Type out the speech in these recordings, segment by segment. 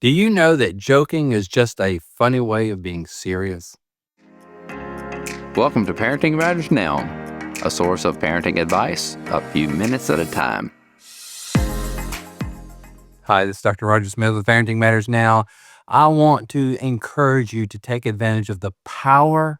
Do you know that joking is just a funny way of being serious? Welcome to Parenting Matters Now, a source of parenting advice a few minutes at a time. Hi, this is Dr. Roger Smith with Parenting Matters Now. I want to encourage you to take advantage of the power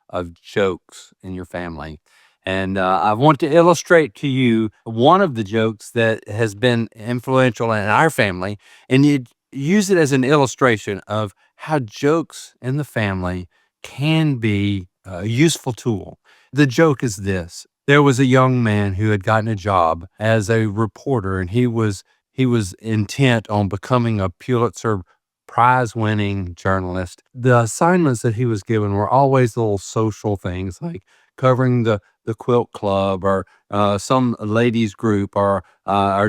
of jokes in your family. And I want to illustrate to you one of the jokes that has been influential in our family, and you use it as an illustration of how jokes in the family can be a useful tool. The joke is this. There was a young man who had gotten a job as a reporter, and he was intent on becoming a Pulitzer prize-winning journalist. The assignments that he was given were always little social things like covering the quilt club or some ladies group or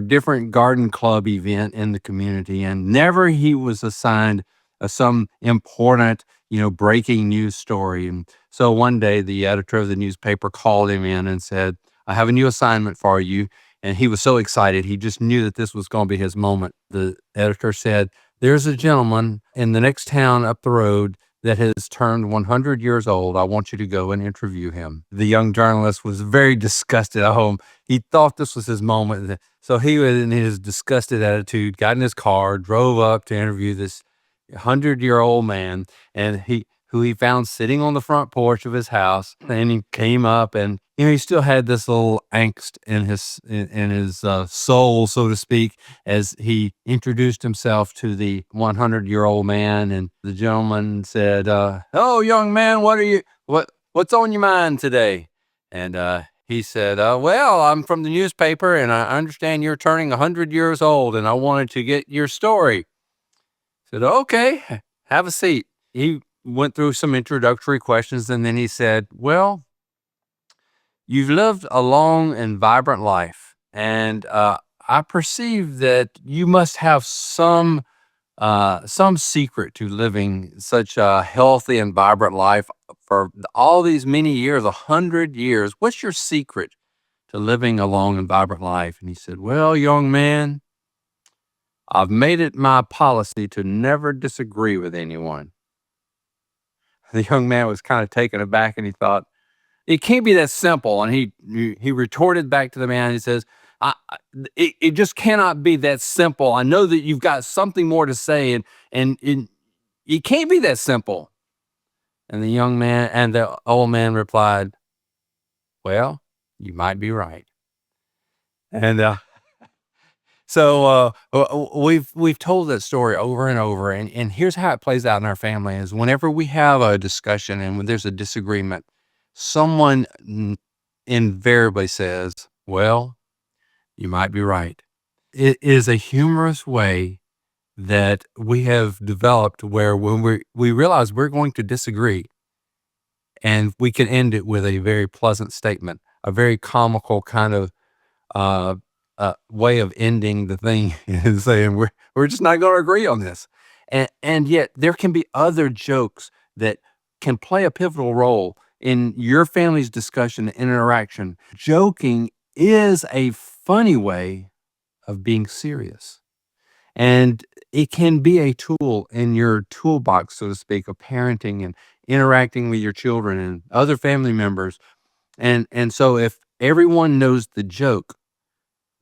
different garden club event in the community. And never he was assigned some important, breaking news story. And so one day the editor of the newspaper called him in and said, "I have a new assignment for you." And he was so excited. He just knew that this was going to be his moment. The editor said, "There's a gentleman in the next town up the road that has turned 100 years old. I want you to go and interview him." The young journalist was very disgusted at home. He thought this was his moment. So he, in his disgusted attitude, got in his car, drove up to interview this 100-year-old man, and who he found sitting on the front porch of his house. And he came up, and he still had this little angst in his soul, so to speak, as he introduced himself to the 100-year-old man. And the gentleman said, "Oh, young man, what's on your mind today?" And he said, "Well, I'm from the newspaper, and I understand you're turning 100 years old, and I wanted to get your story." I said, "Okay, have a seat." He went through some introductory questions, and then he said, "Well, you've lived a long and vibrant life, and I perceive that you must have some secret to living such a healthy and vibrant life for all these many years, 100 years. What's your secret to living a long and vibrant life?" And he said, "Well, young man, I've made it my policy to never disagree with anyone." The young man was kind of taken aback, and he thought, it can't be that simple. And he retorted back to the man. He says, it just cannot be that simple. I know that you've got something more to say, and it can't be that simple." And the old man replied, "Well, you might be right." And we've told that story over and over, and here's how it plays out in our family: is whenever we have a discussion and when there's a disagreement, someone invariably says, "Well, you might be right." It is a humorous way that we have developed where when we realize we're going to disagree, and we can end it with a very pleasant statement, a very comical kind of uh, way of ending the thing and saying we're just not going to agree on this. And yet there can be other jokes that can play a pivotal role in your family's discussion and interaction. Joking is a funny way of being serious. And it can be a tool in your toolbox, so to speak, of parenting and interacting with your children and other family members. And so if everyone knows the joke,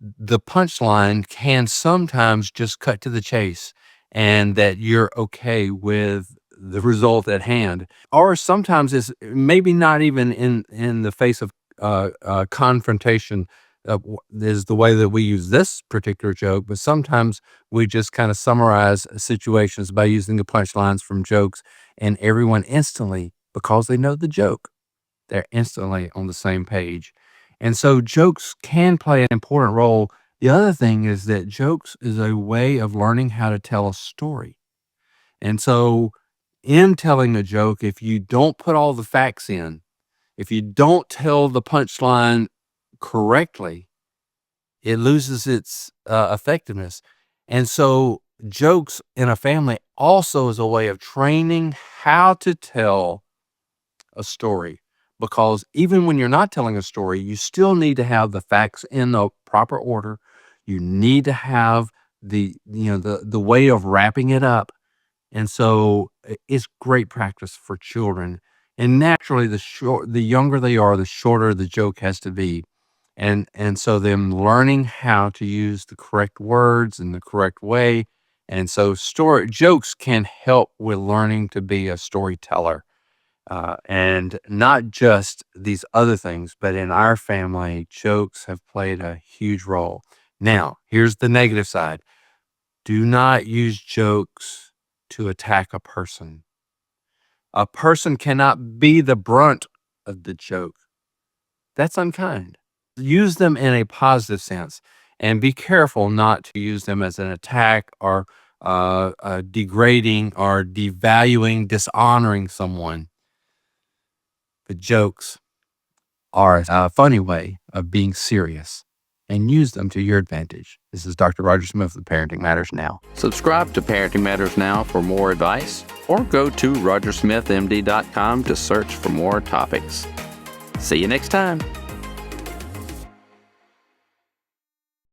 the punchline can sometimes just cut to the chase, and that you're okay with the result at hand. Or sometimes it's maybe not even in the face of confrontation, is the way that we use this particular joke, but sometimes we just kind of summarize situations by using the punchlines from jokes, and everyone instantly, because they know the joke, they're instantly on the same page. And so jokes can play an important role. The other thing is that jokes is a way of learning how to tell a story. And so in telling a joke, if you don't put all the facts in, if you don't tell the punchline correctly, it loses its effectiveness. And so jokes in a family also is a way of training how to tell a story, because even when you're not telling a story, you still need to have the facts in the proper order. You need to have the way of wrapping it up. And so it's great practice for children. And naturally, the younger they are, the shorter the joke has to be. And so them learning how to use the correct words in the correct way. And so story jokes can help with learning to be a storyteller. And not just these other things, but in our family, jokes have played a huge role. Now, here's the negative side. Do not use jokes to attack a person. A person cannot be the brunt of the joke. That's unkind. Use them in a positive sense and be careful not to use them as an attack or degrading or devaluing, dishonoring someone. But jokes are a funny way of being serious and use them to your advantage. This is Dr. Roger Smith with Parenting Matters Now. Subscribe to Parenting Matters Now for more advice, or go to rogersmithmd.com to search for more topics. See you next time.